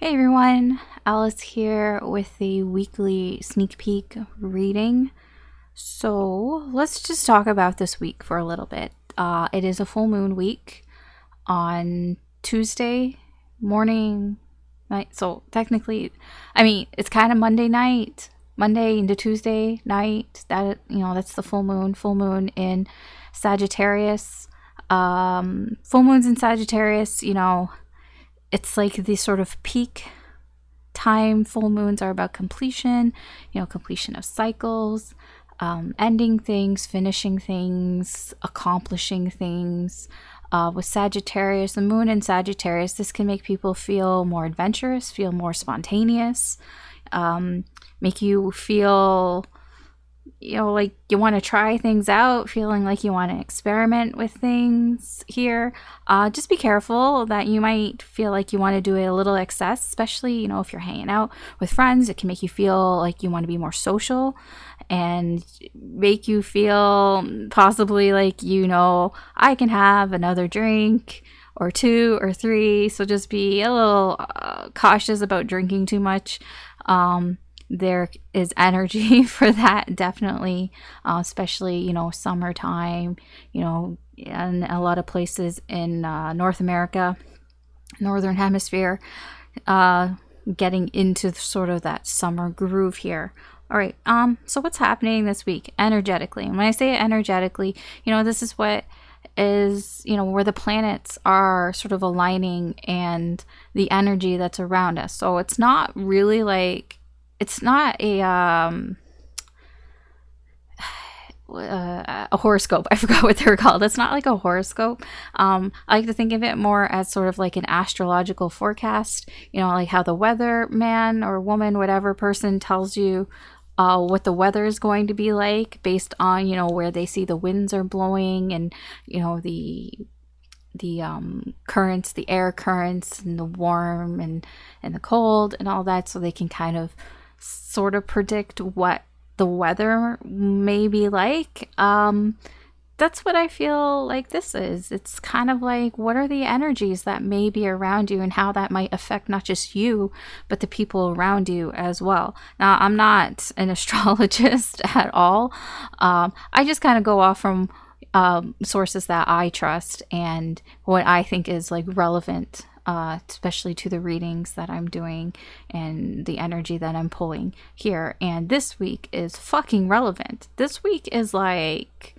Hey everyone, Alice here with the weekly sneak peek reading. So let's just talk about this week for a little bit. It is a full moon week on Tuesday morning, night. So technically, it's kind of Monday night, Monday into Tuesday night. That's the full moon. Full moon in Sagittarius. Full moons in Sagittarius, it's like the sort of peak time. Full moons are about completion, completion of cycles, ending things, finishing things, accomplishing things. With Sagittarius, the moon in Sagittarius, this can make people feel more adventurous, feel more spontaneous, make you feel like you want to try things out, feeling like you want to experiment with things here. Just be careful that you might feel like you want to do it a little excess, especially, if you're hanging out with friends. It can make you feel like you want to be more social and make you feel possibly like, I can have another drink or two or three. So just be a little cautious about drinking too much. There is energy for that, definitely, especially, summertime, and a lot of places in North America, Northern Hemisphere, getting into sort of that summer groove here. All right, so what's happening this week energetically? And when I say energetically, this is what is, where the planets are sort of aligning and the energy that's around us. So it's not really like, it's not a horoscope. I forgot what they're called. It's not like a horoscope. I like to think of it more as sort of like an astrological forecast, like how the weather man or woman, whatever person tells you what the weather is going to be like based on, where they see the winds are blowing and, the currents, the air currents, and the warm and the cold and all that, so they can kind of sort of predict what the weather may be like. That's what I feel like this is. It's kind of like, what are the energies that may be around you and how that might affect not just you, but the people around you as well. Now, I'm not an astrologist at all. I just kind of go off from sources that I trust and what I think is like relevant, especially to the readings that I'm doing and the energy that I'm pulling here. And this week is fucking relevant. This week is like,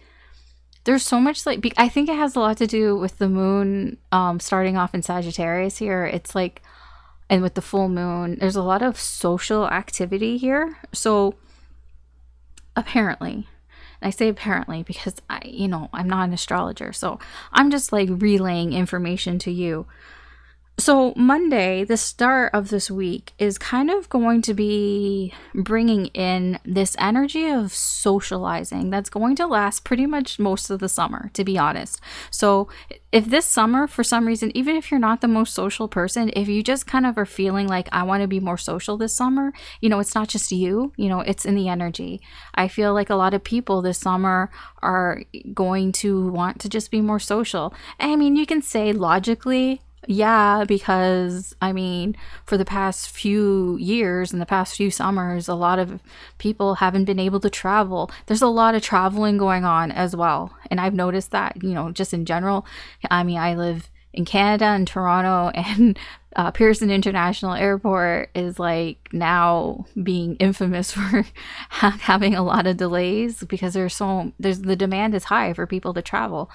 there's so much like, I think it has a lot to do with the moon starting off in Sagittarius here. It's like, and with the full moon, there's a lot of social activity here. So apparently, and I say apparently because I'm not an astrologer, so I'm just like relaying information to you. So Monday, the start of this week, is kind of going to be bringing in this energy of socializing that's going to last pretty much most of the summer, to be honest. So if this summer, for some reason, even if you're not the most social person, if you just kind of are feeling like, I want to be more social this summer, it's not just you, it's in the energy. I feel like a lot of people this summer are going to want to just be more social. I mean, you can say logically, yeah, because for the past few years and the past few summers, a lot of people haven't been able to travel. There's a lot of traveling going on as well. And I've noticed that, just in general. I live in Canada, in Toronto, and Pearson International Airport is like now being infamous for having a lot of delays because the demand is high for people to travel.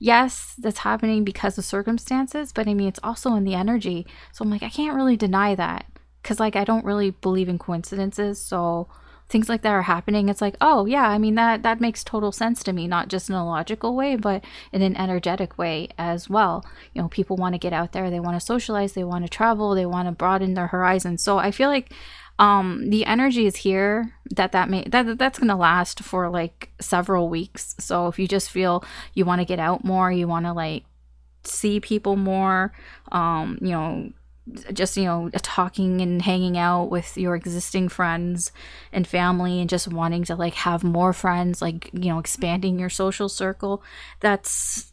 Yes, that's happening because of circumstances, but it's also in the energy. So I'm like, I can't really deny that because I don't really believe in coincidences. So things like that are happening. It's like, oh yeah, that makes total sense to me, not just in a logical way, but in an energetic way as well. People want to get out there, they want to socialize, they want to travel, they want to broaden their horizons. So I feel like the energy is here that's going to last for like several weeks. So if you just feel you want to get out more, you want to like see people more, just talking and hanging out with your existing friends and family and just wanting to like have more friends, like expanding your social circle, that's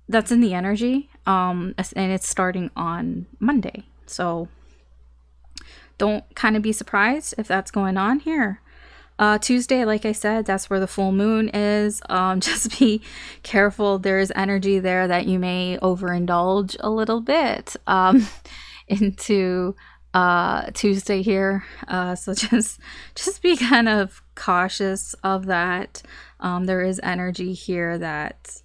that's in the energy, and it's starting on Monday. So don't kind of be surprised if that's going on here. Tuesday, like I said, that's where the full moon is. Just be careful. There is energy there that you may overindulge a little bit into Tuesday here. So just be kind of cautious of that. There is energy here that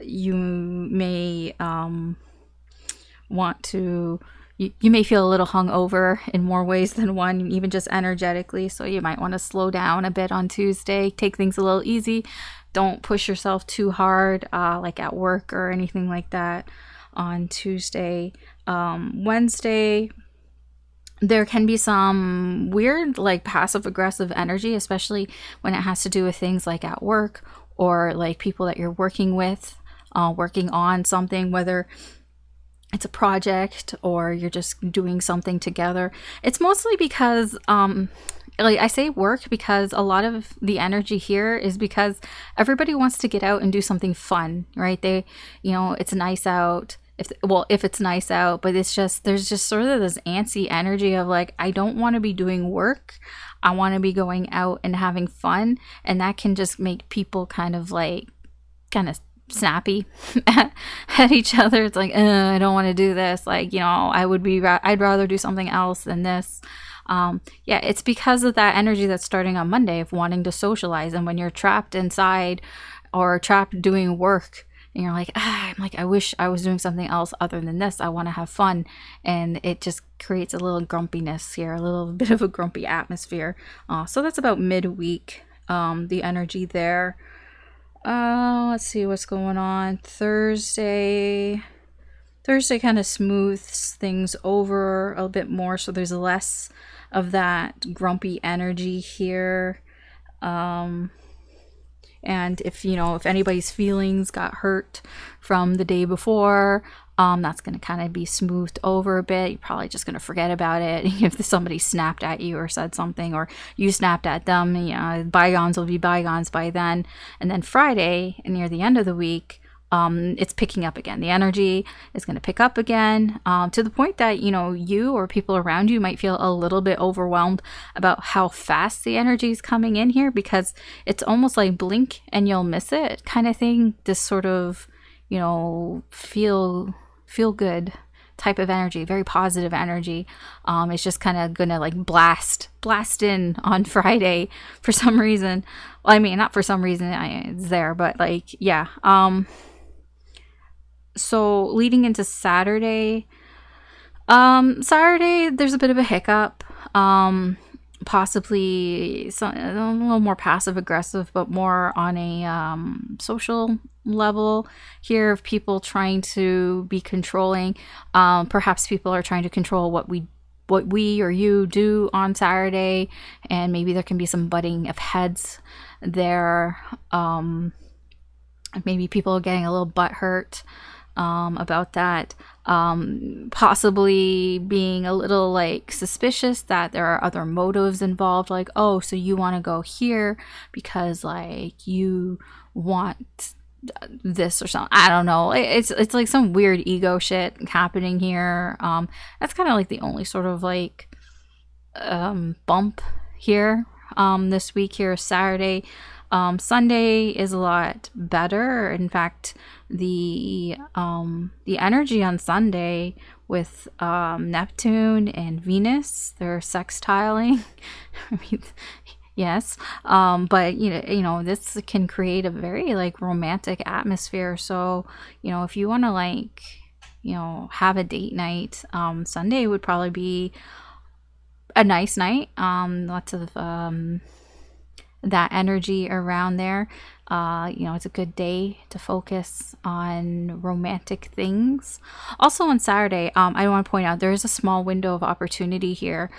you may want to. You may feel a little hungover in more ways than one, even just energetically. So you might want to slow down a bit on Tuesday. Take things a little easy. Don't push yourself too hard, like at work or anything like that on Tuesday. Wednesday, there can be some weird, like passive aggressive energy, especially when it has to do with things like at work or like people that you're working with, working on something, whether it's a project or you're just doing something together. It's mostly because like I say work because a lot of the energy here is because everybody wants to get out and do something fun, right? It's nice out. If it's nice out, but there's just sort of this antsy energy of like, I don't want to be doing work. I want to be going out and having fun, and that can just make people kind of snappy at each other. It's like, I don't want to do this. Like, I'd rather do something else than this. It's because of that energy that's starting on Monday of wanting to socialize. And when you're trapped inside or trapped doing work and you're like, I wish I was doing something else other than this. I want to have fun. And it just creates a little grumpiness here, a little bit of a grumpy atmosphere. So that's about midweek, the energy there. Let's see what's going on. Thursday kind of smooths things over a bit more, so there's less of that grumpy energy here. And if anybody's feelings got hurt from the day before, that's going to kind of be smoothed over a bit. You're probably just going to forget about it. If somebody snapped at you or said something, or you snapped at them, bygones will be bygones by then. And then Friday, near the end of the week, it's picking up again. The energy is going to pick up again, to the point that, you or people around you might feel a little bit overwhelmed about how fast the energy is coming in here, because it's almost like blink and you'll miss it kind of thing. This sort of, feel good type of energy, very positive energy. It's just kind of gonna like blast in on Friday for some reason. Well, I mean, not for some reason, it's there, but like, yeah. So leading into Saturday, there's a bit of a hiccup. Possibly a little more passive aggressive, but more on a social level here of people trying to be controlling. Perhaps people are trying to control what we or you do on Saturday, and maybe there can be some butting of heads there. Maybe people are getting a little butthurt about that. Possibly being a little like suspicious that there are other motives involved, like, oh, so you want to go here because like you want this or something. I don't know. It's like some weird ego shit happening here. That's kind of like the only sort of like bump here this week here, Saturday. Sunday is a lot better. In fact, the energy on Sunday with Neptune and Venus, they're sextiling. I mean, yes, but this can create a very like romantic atmosphere. So if you want to like have a date night, Sunday would probably be a nice night. Lots of that energy around there. It's a good day to focus on romantic things. Also on Saturday, I want to point out there is a small window of opportunity here.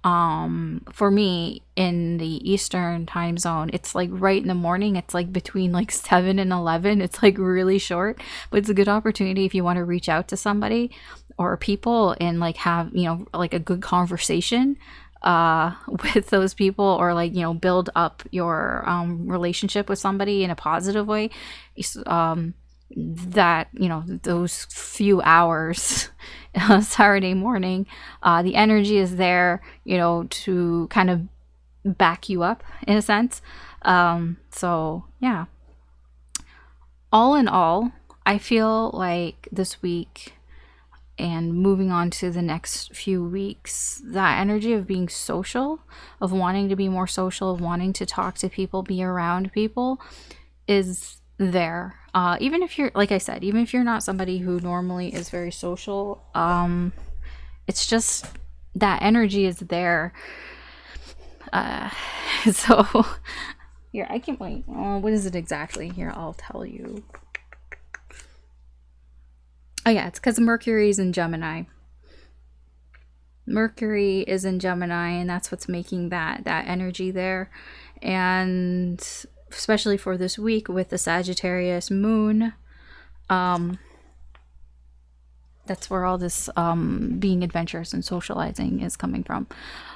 For me in the Eastern time zone, it's like right in the morning. It's like between like 7 and 11. It's like really short, but it's a good opportunity if you want to reach out to somebody or people and like have, like a good conversation with those people, or like build up your relationship with somebody in a positive way. that, those few hours Saturday morning, the energy is there, to kind of back you up in a sense. So yeah, all in all, I feel like this week and moving on to the next few weeks, that energy of being social, of wanting to be more social, of wanting to talk to people, be around people, is there. Even if you're, like I said, even if you're not somebody who normally is very social, it's just that energy is there. So here, I can't wait. What is it exactly? Here, I'll tell you. Oh yeah, it's because Mercury is in Gemini. Mercury is in Gemini, and that's what's making that energy there. And especially for this week with the Sagittarius moon, that's where all this being adventurous and socializing is coming from,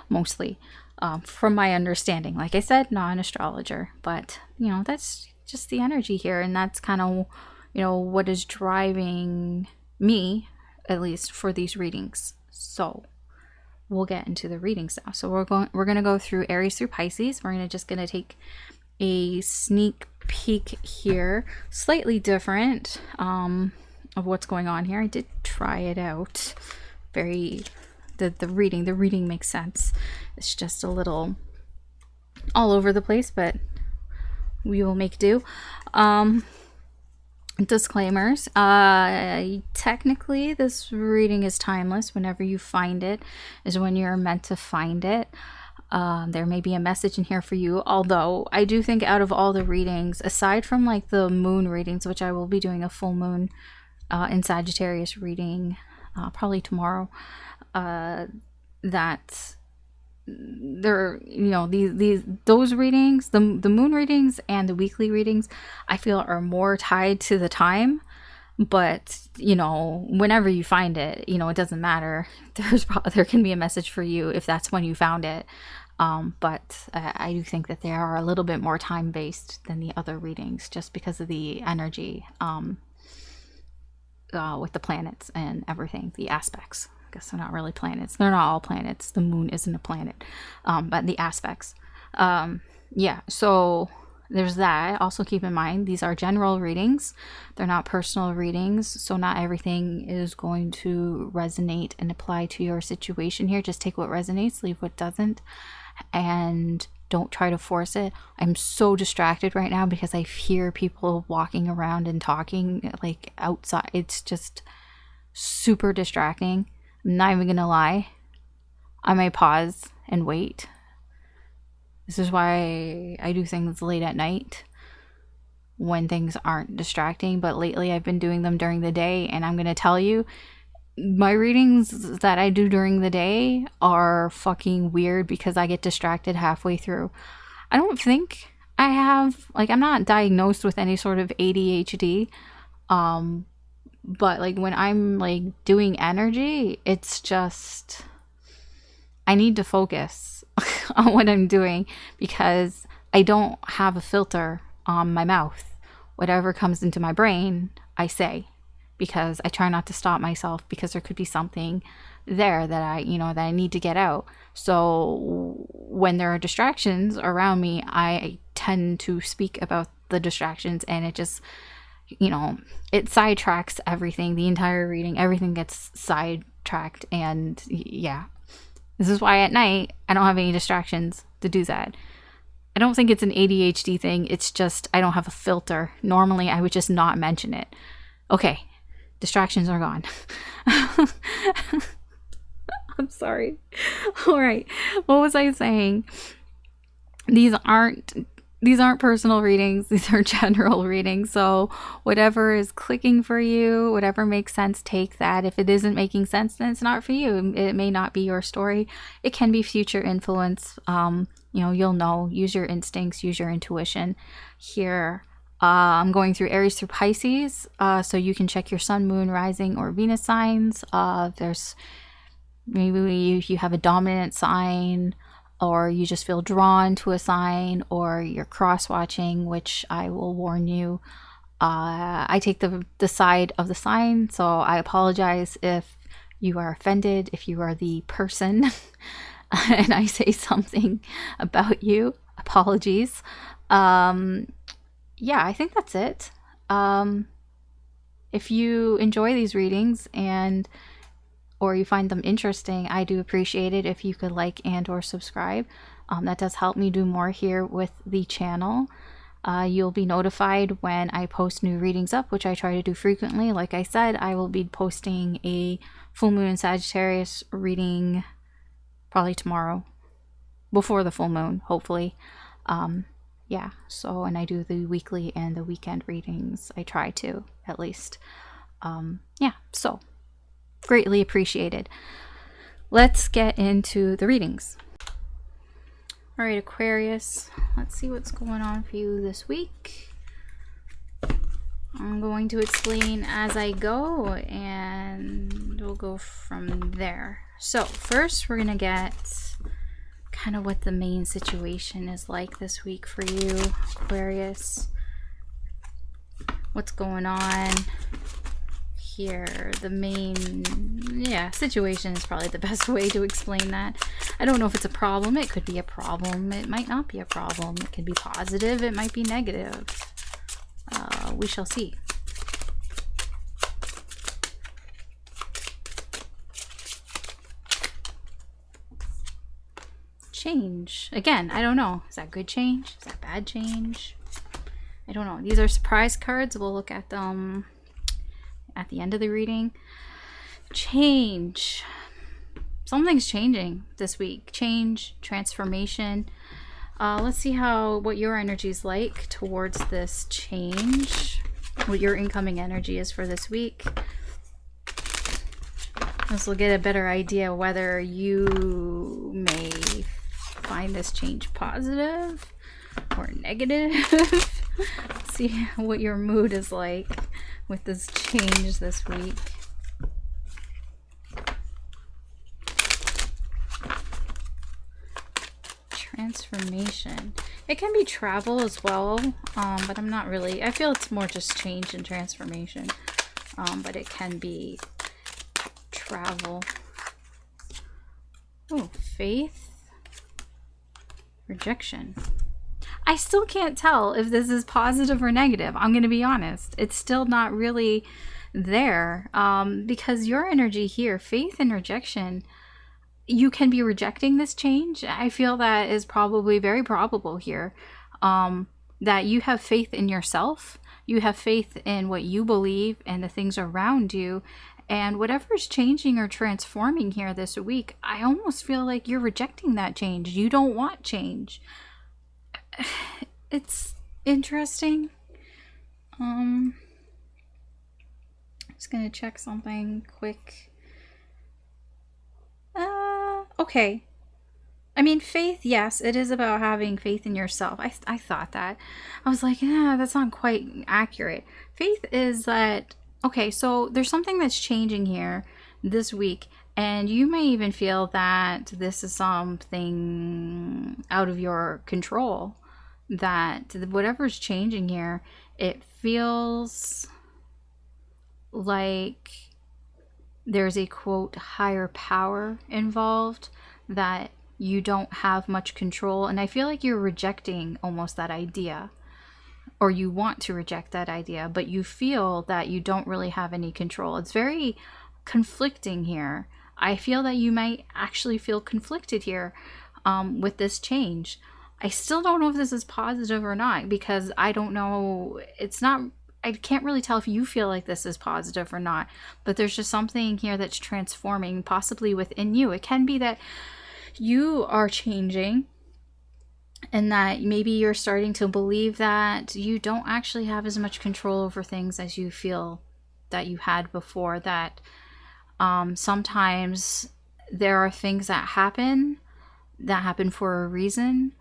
mostly. From my understanding, like I said, not an astrologer, but that's just the energy here, and that's kind of what is driving me, at least for these readings. So we'll get into the readings now. So we're going to go through Aries through Pisces. We're just going to take a sneak peek here, slightly different of what's going on here. I did try it out. The reading makes sense. It's just a little all over the place, but we will make do. Disclaimers. Technically, this reading is timeless. Whenever you find it is when you're meant to find it. There may be a message in here for you, although I do think out of all the readings, aside from like the moon readings, which I will be doing a full moon in Sagittarius reading probably tomorrow, that there, those readings, the moon readings and the weekly readings, I feel are more tied to the time. But whenever you find it, it doesn't matter. There can be a message for you if that's when you found it. But I do think that they are a little bit more time based than the other readings, just because of the energy with the planets and everything, the aspects. I guess they're not really planets. They're not all planets. The moon isn't a planet, but the aspects. Yeah, so there's that. Also keep in mind, these are general readings. They're not personal readings, so not everything is going to resonate and apply to your situation here. Just take what resonates, leave what doesn't, and don't try to force it. I'm so distracted right now because I hear people walking around and talking like outside. It's just super distracting. I'm not even gonna lie. I may pause and wait. This is why I do things late at night when things aren't distracting, but lately I've been doing them during the day, and I'm gonna tell you, my readings that I do during the day are fucking weird because I get distracted halfway through. I don't think I have, I'm not diagnosed with any sort of ADHD, but when I'm doing energy, it's just, I need to focus on what I'm doing because I don't have a filter on my mouth. Whatever comes into my brain, I say, because I try not to stop myself because there could be something there that I need to get out. So when there are distractions around me, I tend to speak about the distractions, and it just, it sidetracks everything. The entire reading, everything gets sidetracked, and yeah. This is why at night, I don't have any distractions to do that. I don't think it's an ADHD thing. It's just I don't have a filter. Normally, I would just not mention it. Okay, distractions are gone. I'm sorry. All right, what was I saying? These aren't personal readings. These are general readings. So whatever is clicking for you, whatever makes sense, take that. If it isn't making sense, then it's not for you. It may not be your story. It can be future influence. You'll know. Use your instincts. Use your intuition. Here, I'm going through Aries through Pisces. So you can check your sun, moon, rising, or Venus signs. There's maybe if you have a dominant sign, or you just feel drawn to a sign, or you're cross-watching, which I will warn you, I take the side of the sign, so I apologize if you are offended, if you are the person and I say something about you. Apologies. Yeah, I think that's it. If you enjoy these readings or you find them interesting, I do appreciate it if you could like and or subscribe. That does help me do more here with the channel. You'll be notified when I post new readings up, which I try to do frequently. Like I said, I will be posting a full moon in Sagittarius reading probably tomorrow, before the full moon, hopefully. Yeah, so, and I do the weekly and the weekend readings. I try to, at least. Yeah, so greatly appreciated. Let's get into the readings. All right, Aquarius, let's see what's going on for you this week. I'm going to explain as I go, and we'll go from there. So first, we're going to get kind of what the main situation is like this week for you, Aquarius. What's going on here? The main, situation is probably the best way to explain that. I don't know if it's a problem. It could be a problem. It might not be a problem. It could be positive. It might be negative. We shall see. Change. Again, I don't know. Is that good change? Is that bad change? I don't know. These are surprise cards. We'll look at them at the end of the reading. Change. Something's changing this week. Change, transformation. Let's see what your energy is like towards this change. What your incoming energy is for this week. This will get a better idea whether you may find this change positive or negative. See what your mood is like with this change this week. Transformation. It can be travel as well, but I'm not really. I feel it's more just change and transformation, but it can be travel. Oh, faith. Rejection. I still can't tell if this is positive or negative. I'm going to be honest. It's still not really there, because your energy here, faith and rejection, you can be rejecting this change. I feel that is probably very probable here, that you have faith in yourself. You have faith in what you believe and the things around you. And whatever's changing or transforming here this week, I almost feel like you're rejecting that change. You don't want change. It's interesting. I'm just going to check something quick. Okay. I mean, faith, yes, it is about having faith in yourself. I thought that. I was like, that's not quite accurate. Faith is that, okay, so there's something that's changing here this week, and you may even feel that this is something out of your control, that whatever's changing here, it feels like there's a, quote, higher power involved, that you don't have much control. And I feel like you're rejecting almost that idea, or you want to reject that idea, but you feel that you don't really have any control. It's very conflicting here. I feel that you might actually feel conflicted here with this change. I still don't know if this is positive or not, because I don't know. It's not, I can't really tell if you feel like this is positive or not, but there's just something here that's transforming, possibly within you. It can be that you are changing, and that maybe you're starting to believe that you don't actually have as much control over things as you feel that you had before. That sometimes there are things that happen for a reason.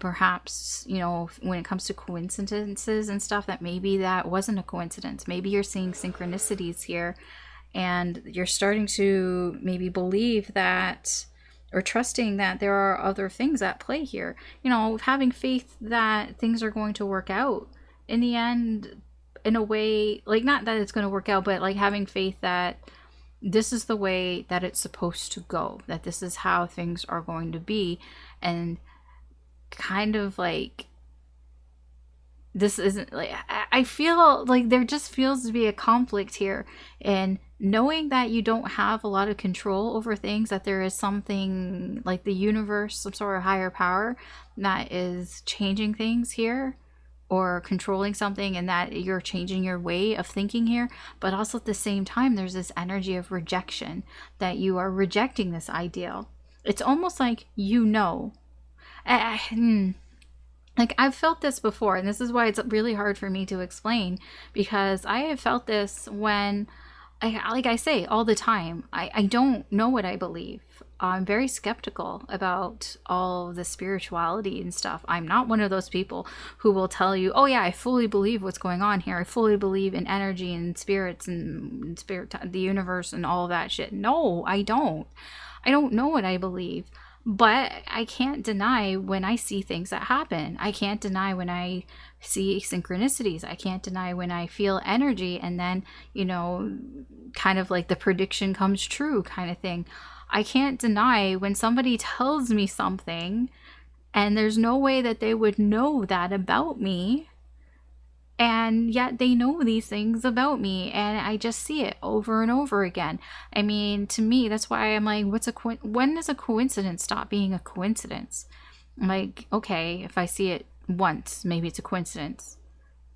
Perhaps, when it comes to coincidences and stuff, that maybe that wasn't a coincidence. Maybe you're seeing synchronicities here, and you're starting to maybe believe that, or trusting that there are other things at play here. Having faith that things are going to work out in the end. in a way, like, not that it's going to work out, but like having faith that this is the way that it's supposed to go, that this is how things are going to be. And kind of like, this isn't like, I feel like there just feels to be a conflict here, and knowing that you don't have a lot of control over things, that there is something like the universe, some sort of higher power that is changing things here, or controlling something, and that you're changing your way of thinking here. But also at the same time, there's this energy of rejection, that you are rejecting this ideal. It's almost like, like, I've felt this before, and this is why it's really hard for me to explain, because I have felt this when like I say all the time, I don't know what I believe. I'm very skeptical about all the spirituality and stuff. I'm not one of those people who will tell you, oh yeah, I fully believe what's going on here. I fully believe in energy and spirits and the universe and all of that shit. No, I don't. I don't know what I believe. But I can't deny when I see things that happen. I can't deny when I see synchronicities. I can't deny when I feel energy, and then, kind of like the prediction comes true kind of thing. I can't deny when somebody tells me something and there's no way that they would know that about me, and yet they know these things about me, and I just see it over and over again. I mean, to me, that's why I'm like, when does a coincidence stop being a coincidence? I'm like, okay, if I see it once, maybe it's a coincidence.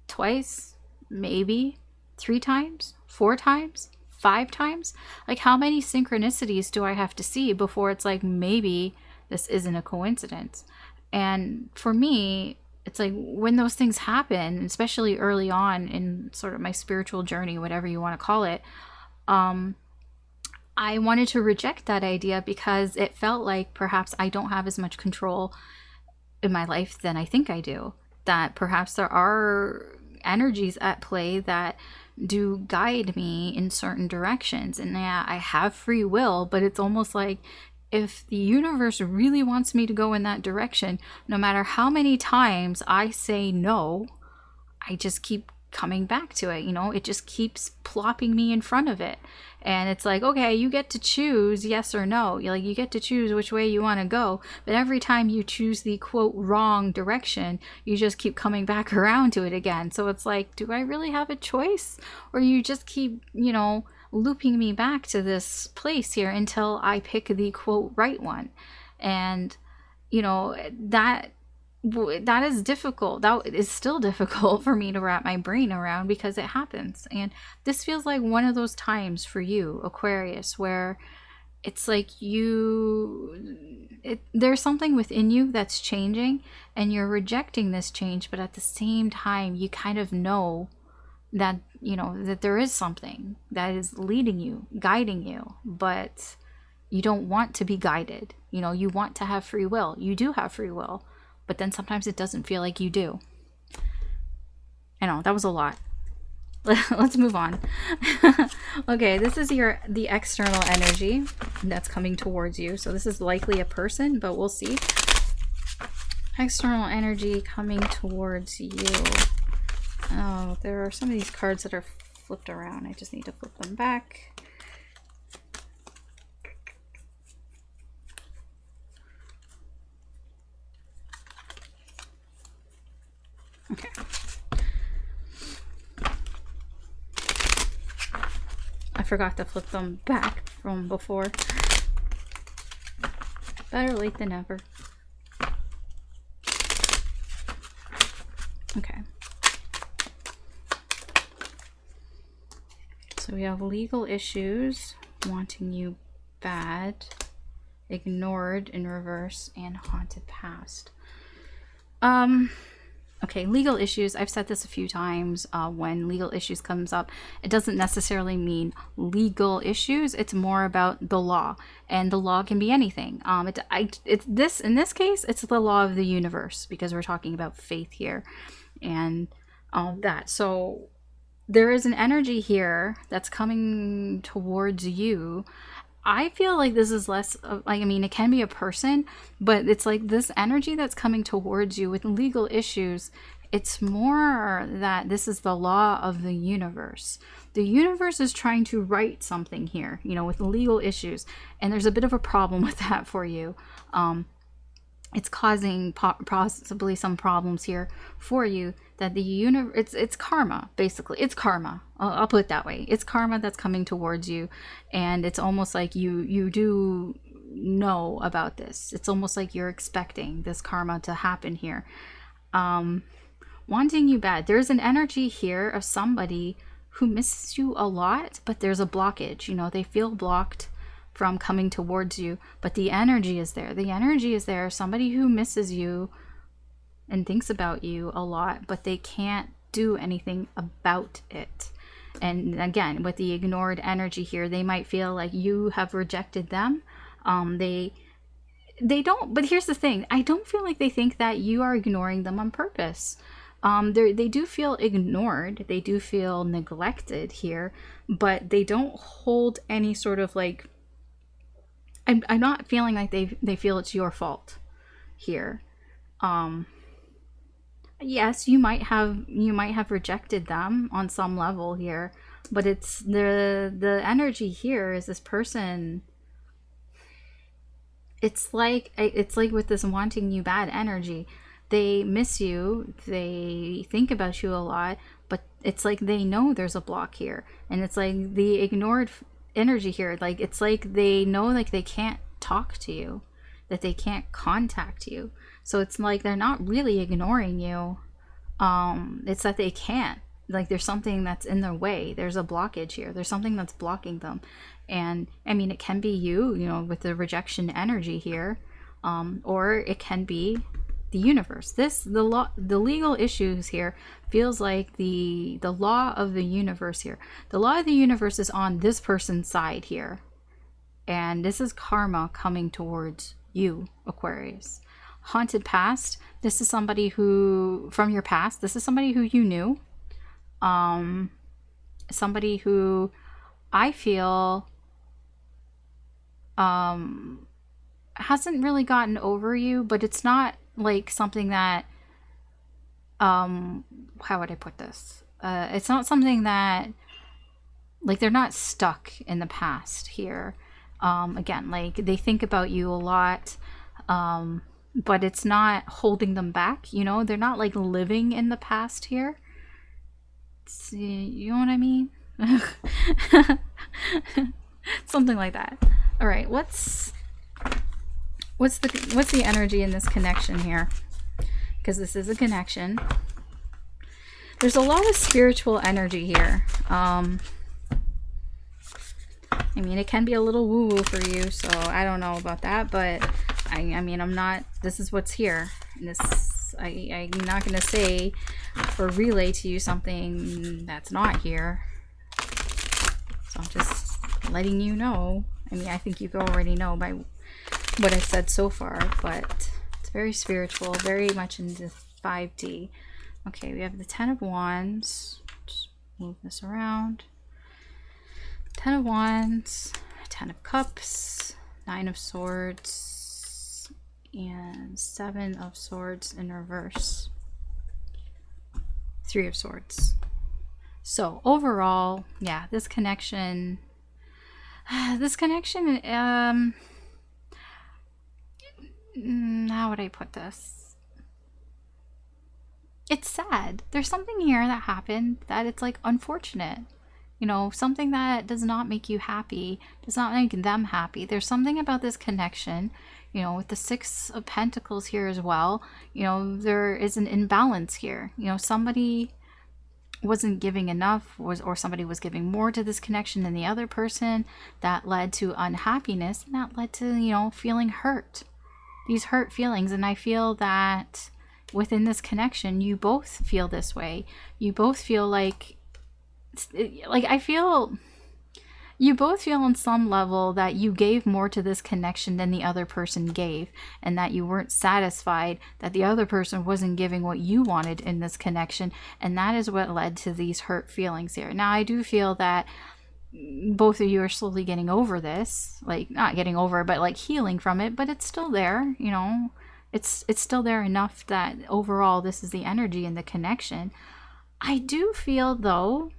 Twice, maybe. 3 times, 4 times, 5 times. Like, how many synchronicities do I have to see before it's like, maybe this isn't a coincidence? And for me, it's like, when those things happen, especially early on in sort of my spiritual journey, whatever you want to call it, I wanted to reject that idea, because it felt like perhaps I don't have as much control in my life than I think I do. That perhaps there are energies at play that do guide me in certain directions. And yeah, I have free will, but it's almost like, if the universe really wants me to go in that direction, no matter how many times I say no, I just keep coming back to it. It just keeps plopping me in front of it. And it's like, okay, you get to choose yes or no. You get to choose which way you want to go. But every time you choose the quote wrong direction, you just keep coming back around to it again. So it's like, do I really have a choice? Or you just keep, looping me back to this place here until I pick the quote right one. And that is difficult. That is still difficult for me to wrap my brain around, because it happens. And this feels like one of those times for you, Aquarius, where it's like there's something within you that's changing, and you're rejecting this change, but at the same time you kind of know that that there is something that is leading you, guiding you, but you don't want to be guided. You want to have free will. You do have free will, but then sometimes it doesn't feel like you do. I know, that was a lot. Let's move on. Okay, this is the external energy that's coming towards you. So this is likely a person, but we'll see. External energy coming towards you. Oh, there are some of these cards that are flipped around. I just need to flip them back. Okay. I forgot to flip them back from before. Better late than never. Okay. So we have legal issues, wanting you bad, ignored in reverse, and haunted past. Okay, legal issues. I've said this a few times. When legal issues comes up, it doesn't necessarily mean legal issues. It's more about the law, and the law can be anything. In this case, it's the law of the universe, because we're talking about faith here, and all that. So there is an energy here that's coming towards you. I feel like this is less of, like, I mean, it can be a person, but it's like this energy that's coming towards you with legal issues. it's more that this is the law of the universe. The universe is trying to right something here, you know, with legal issues, and there's a bit of a problem with that for you. It's causing possibly some problems here for you, that the universe, it's karma, basically. It's karma. I'll put it that way. It's karma that's coming towards you, and it's almost like you do know about this. It's almost like you're expecting this karma to happen here. Wanting you bad. There's an energy here of somebody who misses you a lot, but there's a blockage. You know, they feel blocked from coming towards you, but the energy is there. The energy is there. Somebody who misses you and thinks about you a lot, but they can't do anything about it. And again, with the ignored energy here, they might feel like you have rejected them. They don't, but here's the thing. I don't feel like they think that you are ignoring them on purpose. They do feel ignored. They do feel neglected here, but they don't hold any sort of like, I'm not feeling like they feel it's your fault here. Yes, you might have rejected them on some level here, but it's the energy here is this person. It's like with this wanting you bad energy. They miss you, they think about you a lot, but it's like they know there's a block here, and it's like the ignored energy here, like it's like they know like they can't talk to you, that they can't contact you. So it's like they're not really ignoring you, it's that they can't, like there's something that's in their way. There's a blockage here, there's something that's blocking them. And I mean, it can be you know, with the rejection energy here, or it can be the universe. The legal issues here feels like the law of the universe here. The law of the universe is on this person's side here, and this is karma coming towards you, Aquarius. Haunted past. This is somebody who, from your past, this is somebody who you knew, somebody who I feel hasn't really gotten over you, but it's not like something that how would I put this, it's not something that, like, they're not stuck in the past here. Again, like they think about you a lot, but it's not holding them back, you know. They're not like living in the past here. You know what I mean? Something like that. All right, what's the energy in this connection here? Because this is a connection. There's a lot of spiritual energy here. I mean, it can be a little woo-woo for you, so I don't know about that, but I mean, I'm not, this is what's here. This, I'm not going to say or relay to you something that's not here. So I'm just letting you know. I mean, I think you already know by what I've said so far, but it's very spiritual, very much into 5D. Okay, we have the 10 of Wands. Just move this around. 10 of Wands, 10 of Cups, 9 of Swords, and 7 of Swords in reverse. 3 of Swords. So overall, yeah, this connection, how would I put this? It's sad. There's something here that happened that it's like unfortunate. You know, something that does not make you happy, does not make them happy. There's something about this connection, you know, with the 6 of Pentacles here as well. You know, there is an imbalance here. You know, somebody wasn't giving enough, or somebody was giving more to this connection than the other person. That led to unhappiness, and that led to, you know, feeling hurt. These hurt feelings. And I feel that within this connection, you both feel this way. You both feel like I feel you both feel on some level that you gave more to this connection than the other person gave, and that you weren't satisfied that the other person wasn't giving what you wanted in this connection, and that is what led to these hurt feelings here. Now, I do feel that both of you are slowly getting over this, like not getting over, but like healing from it, but it's still there, you know. It's still there enough that overall this is the energy and the connection. I do feel, though,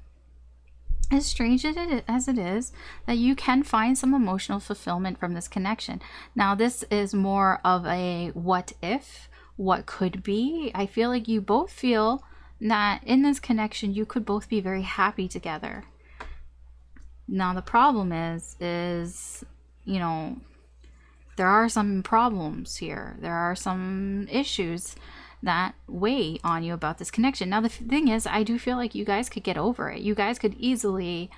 as strange as it is, that you can find some emotional fulfillment from this connection. Now, this is more of a what if, what could be. I feel like you both feel that in this connection, you could both be very happy together. Now, the problem is, you know, there are some problems here. There are some issues that weigh on you about this connection. Now, the thing is, I do feel like you guys could get over it. You guys could easily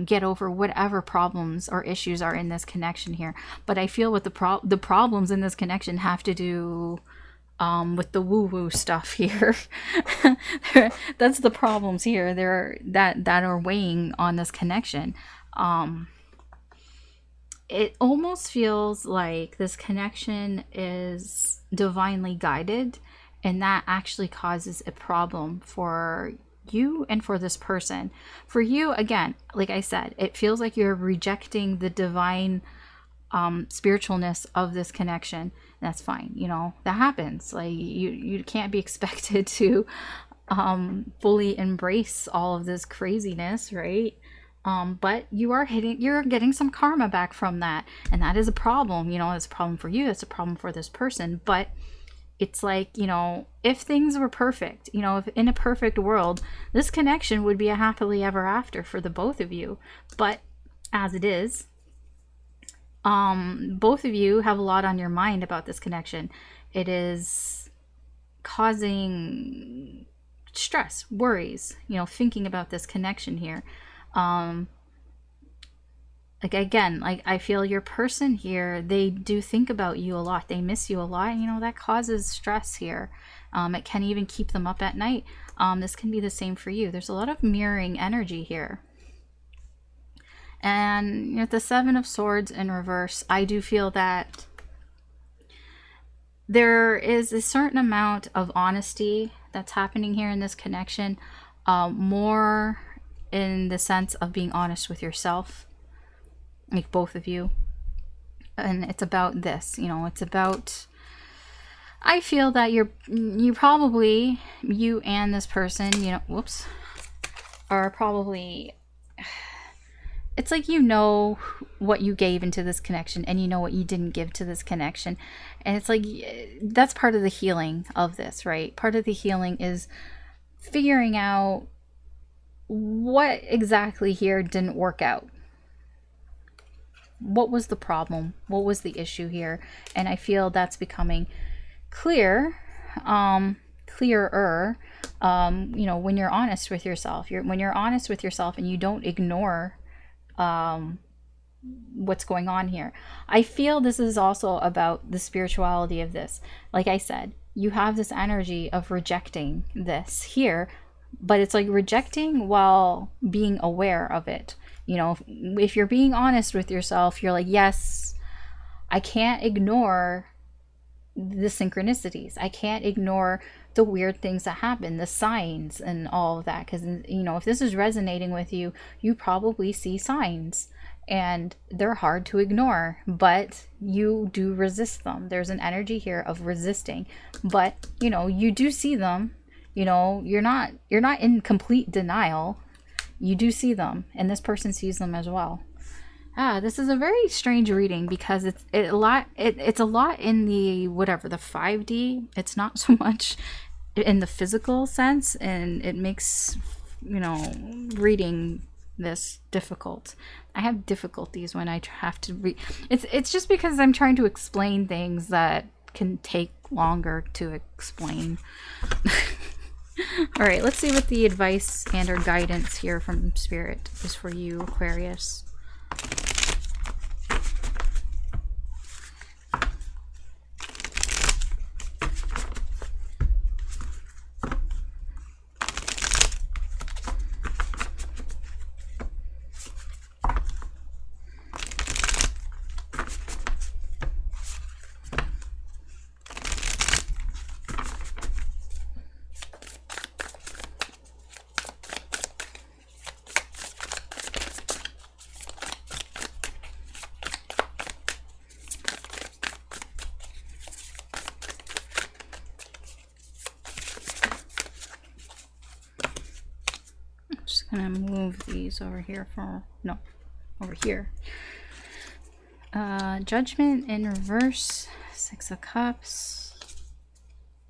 get over whatever problems or issues are in this connection here. But I feel what the problems in this connection have to do with the woo-woo stuff here. That's the problems here. That are weighing on this connection. It almost feels like this connection is divinely guided, and that actually causes a problem for you and for this person. For you, again, like I said, it feels like you're rejecting the divine spiritualness of this connection. That's fine. You know, that happens. Like you can't be expected to fully embrace all of this craziness, right? But you're getting some karma back from that, and that is a problem. You know, it's a problem for you, it's a problem for this person. But it's like, you know, if things were perfect, you know, if in a perfect world, this connection would be a happily ever after for the both of you. But as it is, both of you have a lot on your mind about this connection. It is causing stress, worries, you know, thinking about this connection here. Like, again, like, I feel your person here, they do think about you a lot. They miss you a lot. You know, that causes stress here. It can even keep them up at night. This can be the same for you. There's a lot of mirroring energy here. And, you know, the Seven of Swords in reverse, I do feel that there is a certain amount of honesty that's happening here in this connection. More in the sense of being honest with yourself, like both of you. And it's about this, you know, it's about, I feel that you probably, you and this person, you know, are probably, it's like, you know what you gave into this connection, and you know what you didn't give to this connection. And it's like, that's part of the healing of this, right? Part of the healing is figuring out what exactly here didn't work out. What was the problem? What was the issue here? And I feel that's becoming clearer, you know, when you're honest with yourself. When you're honest with yourself and you don't ignore what's going on here. I feel this is also about the spirituality of this. Like I said, you have this energy of rejecting this here, but it's like rejecting while being aware of it. You know, if you're being honest with yourself, you're like, yes, I can't ignore the synchronicities. I can't ignore the weird things that happen, the signs and all of that. Because, you know, if this is resonating with you, you probably see signs and they're hard to ignore, but you do resist them. There's an energy here of resisting, but, you know, you do see them. You know, you're not in complete denial. You do see them, and this person sees them as well. This is a very strange reading because it's a lot in the whatever, the 5D. It's not so much in the physical sense, and it makes, you know, reading this difficult. I have difficulties when I have to read. It's just because I'm trying to explain things that can take longer to explain. All right, let's see what the advice and or guidance here from Spirit is for you, Aquarius. gonna move these over here for, no, over here. Judgment in reverse, 6 of Cups,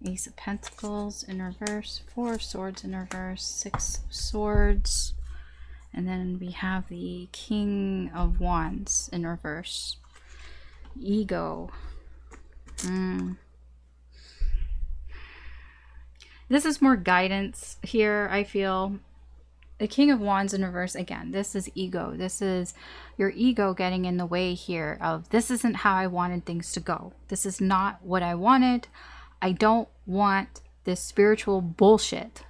Ace of Pentacles in reverse, 4 of Swords in reverse, 6 of Swords, and then we have the King of Wands in reverse. Ego. This is more guidance here, I feel. The King of Wands in reverse, again, this is ego. This is your ego getting in the way here of, this isn't how I wanted things to go. This is not what I wanted. I don't want this spiritual bullshit.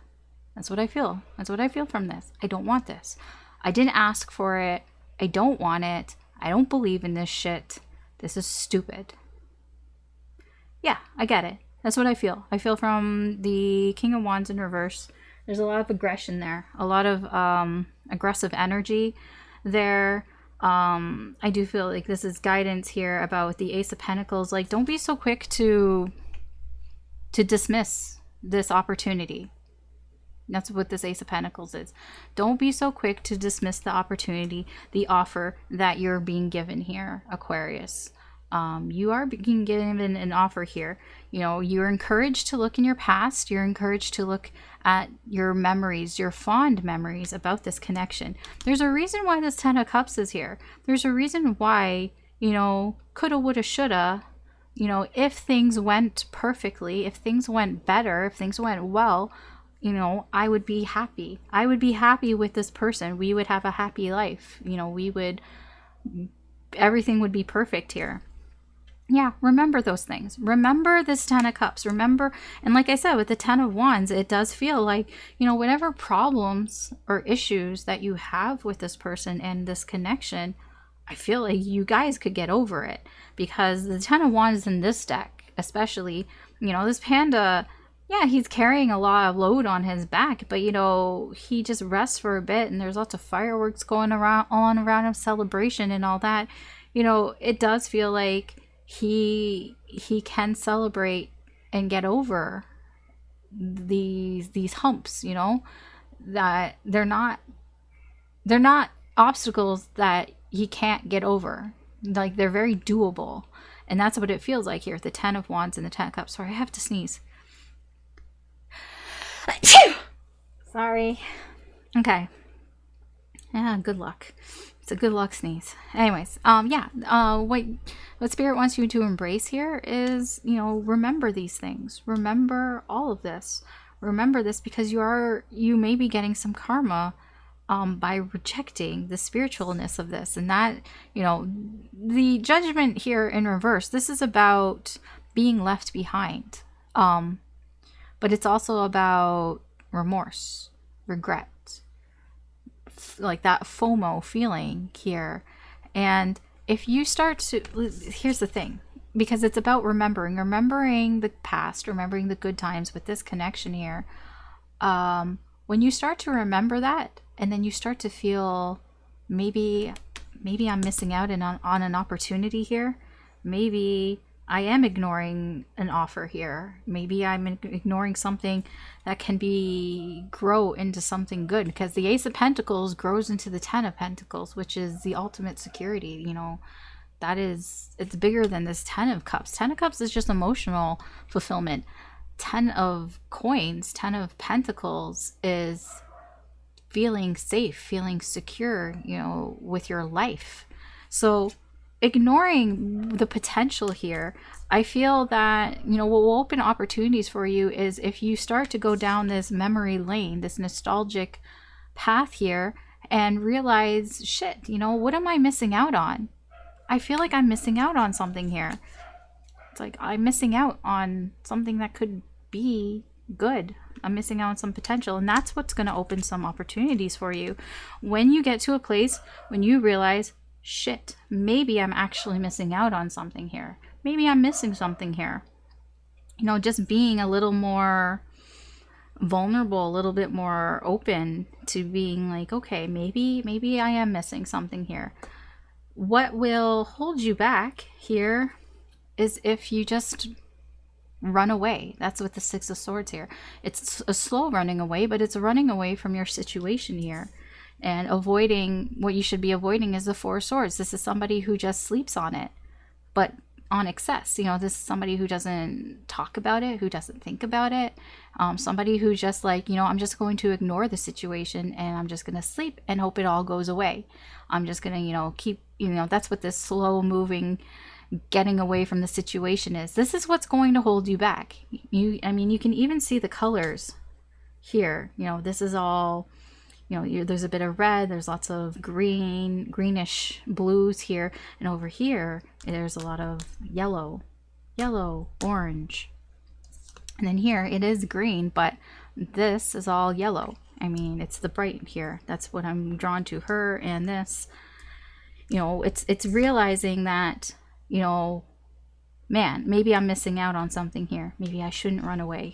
That's what I feel. That's what I feel from this. I don't want this. I didn't ask for it. I don't want it. I don't believe in this shit. This is stupid. Yeah, I get it. That's what I feel. I feel from the King of Wands in reverse. There's a lot of aggression there. A lot of aggressive energy there. I do feel like this is guidance here about the Ace of Pentacles. Like, don't be so quick to dismiss this opportunity. That's what this Ace of Pentacles is. Don't be so quick to dismiss the opportunity, the offer that you're being given here, Aquarius. You are being given an offer here. You know, you're encouraged to look in your past. You're encouraged to look at your memories, your fond memories about this connection. There's a reason why this 10 of Cups is here. There's a reason why, you know, coulda, woulda, shoulda. You know, if things went perfectly, if things went better, if things went well, you know, I would be happy. I would be happy with this person. We would have a happy life. You know, everything would be perfect here. Yeah, remember those things. Remember this 10 of Cups. Remember, and like I said, with the 10 of Wands, it does feel like, you know, whatever problems or issues that you have with this person and this connection, I feel like you guys could get over it. Because the 10 of Wands in this deck, especially, you know, this panda, yeah, he's carrying a lot of load on his back, but, you know, he just rests for a bit and there's lots of fireworks going on around him, celebration and all that. You know, it does feel like he can celebrate and get over these humps, you know, that they're not obstacles that he can't get over. Like, they're very doable. And that's what it feels like here, the 10 of Wands and the 10 of Cups. Sorry, I have to sneeze. Sorry. Okay. Yeah, good luck. It's a good luck sneeze. Anyways, what Spirit wants you to embrace here is, you know, remember these things. Remember all of this. Remember this because you may be getting some karma by rejecting the spiritualness of this. And that, you know, the Judgment here in reverse, this is about being left behind. But it's also about remorse, regret, like that FOMO feeling here. And if you start to, here's the thing, because it's about remembering the past, remembering the good times with this connection here. When you start to remember that, and then you start to feel, maybe I'm missing out on an opportunity here. Maybe I am ignoring an offer here. Maybe I'm ignoring something that can grow into something good, because the Ace of Pentacles grows into the 10 of Pentacles, which is the ultimate security. You know, it's bigger than this 10 of Cups. 10 of Cups is just emotional fulfillment. 10 of Coins, 10 of Pentacles is feeling safe, feeling secure, you know, with your life. So ignoring the potential here, I feel that, you know, what will open opportunities for you is if you start to go down this memory lane, this nostalgic path here, and realize, shit, you know, what am I missing out on? I feel like I'm missing out on something here. It's like I'm missing out on something that could be good. I'm missing out on some potential, and that's what's going to open some opportunities for you when you get to a place when you realize, shit, maybe I'm actually missing out on something here. Maybe I'm missing something here. You know, just being a little more vulnerable, a little bit more open to being like, okay, maybe I am missing something here. What will hold you back here is if you just run away. That's with the 6 of Swords here. It's a slow running away, but it's running away from your situation here. And avoiding, what you should be avoiding is the Four of Swords. This is somebody who just sleeps on it, but on excess. You know, this is somebody who doesn't talk about it, who doesn't think about it. Somebody who just like, you know, I'm just going to ignore the situation and I'm just going to sleep and hope it all goes away. I'm just going to, you know, keep, you know, that's what this slow moving, getting away from the situation is. This is what's going to hold you back. I mean, you can even see the colors here. You know, this is all, you know, there's a bit of red, there's lots of greenish blues here, and over here there's a lot of yellow, orange, and then here it is green, but this is all yellow. I mean, it's the bright here. That's what I'm drawn to, her and this. You know, it's realizing that, you know, man, maybe I'm missing out on something here. Maybe I shouldn't run away.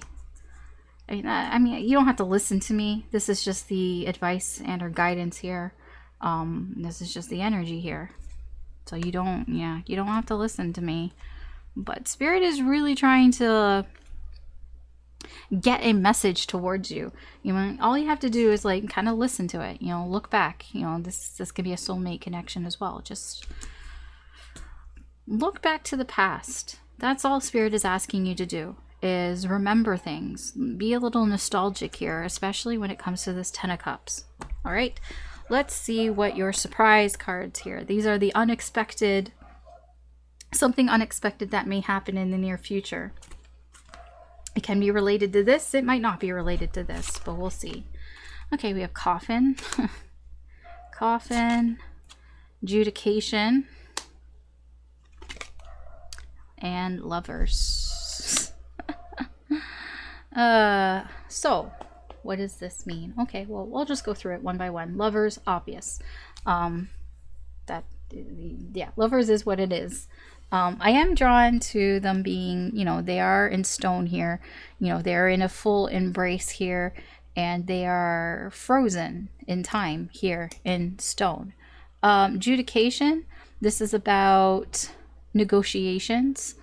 I mean, you don't have to listen to me. This is just the advice and or guidance here. This is just the energy here. So you don't have to listen to me. But Spirit is really trying to get a message towards you. You know, all you have to do is like kind of listen to it. You know, look back. You know, this could be a soulmate connection as well. Just look back to the past. That's all Spirit is asking you to do, is remember things. Be a little nostalgic here, especially when it comes to this Ten of Cups. All right, let's see what your surprise cards here. These are the unexpected, something unexpected that may happen in the near future. It can be related to this, it might not be related to this, but we'll see. Okay, we have Coffin, Coffin, Adjudication, and Lovers. So what does this mean? Okay, well, we'll just go through it one by one. Lovers, obvious. Yeah, Lovers is what it is. I am drawn to them being, you know, they are in stone here. You know, they're in a full embrace here, and they are frozen in time here in stone. Adjudication, this is about negotiations.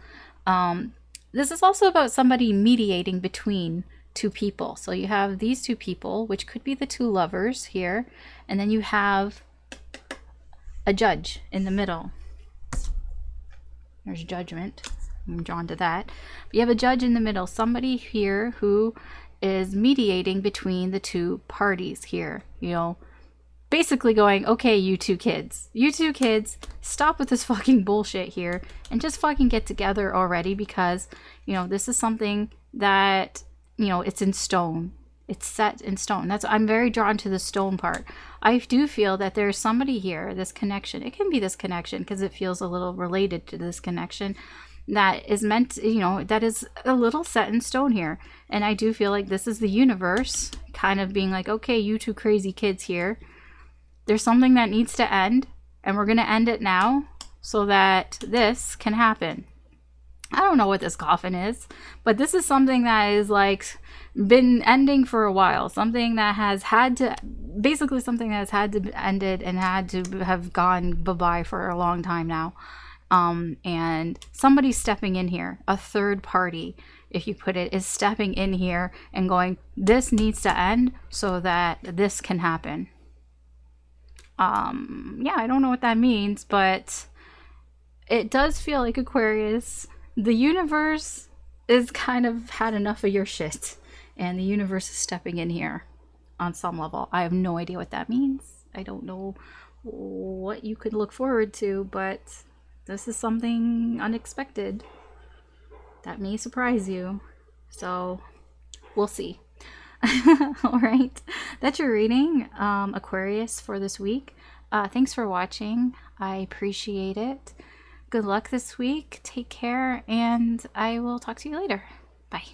This is also about somebody mediating between two people. So you have these two people, which could be the two lovers here, and then you have a judge in the middle. There's Judgment. I'm drawn to that. But you have a judge in the middle, somebody here who is mediating between the two parties here. You know, basically going, okay, you two kids, stop with this fucking bullshit here and just fucking get together already, because, you know, this is something that, you know, it's in stone. It's set in stone. I'm very drawn to the stone part. I do feel that there's somebody here, this connection. It can be this connection because it feels a little related to this connection that is meant, you know, that is a little set in stone here. And I do feel like this is the universe kind of being like, okay, you two crazy kids here, there's something that needs to end, and we're going to end it now so that this can happen. I don't know what this coffin is, but this is something that is like been ending for a while. Something that has had to, basically something that has had to be ended and had to have gone bye-bye for a long time now. And somebody's stepping in here, a third party, if you put it, is stepping in here and going, this needs to end so that this can happen. Yeah, I don't know what that means, but it does feel like, Aquarius, the universe is kind of had enough of your shit, and the universe is stepping in here on some level. I have no idea what that means. I don't know what you could look forward to, but this is something unexpected that may surprise you. So we'll see. All right, that's your reading, Aquarius, for this week. Thanks for watching. I appreciate it. Good luck this week. Take care, and I will talk to you later. Bye.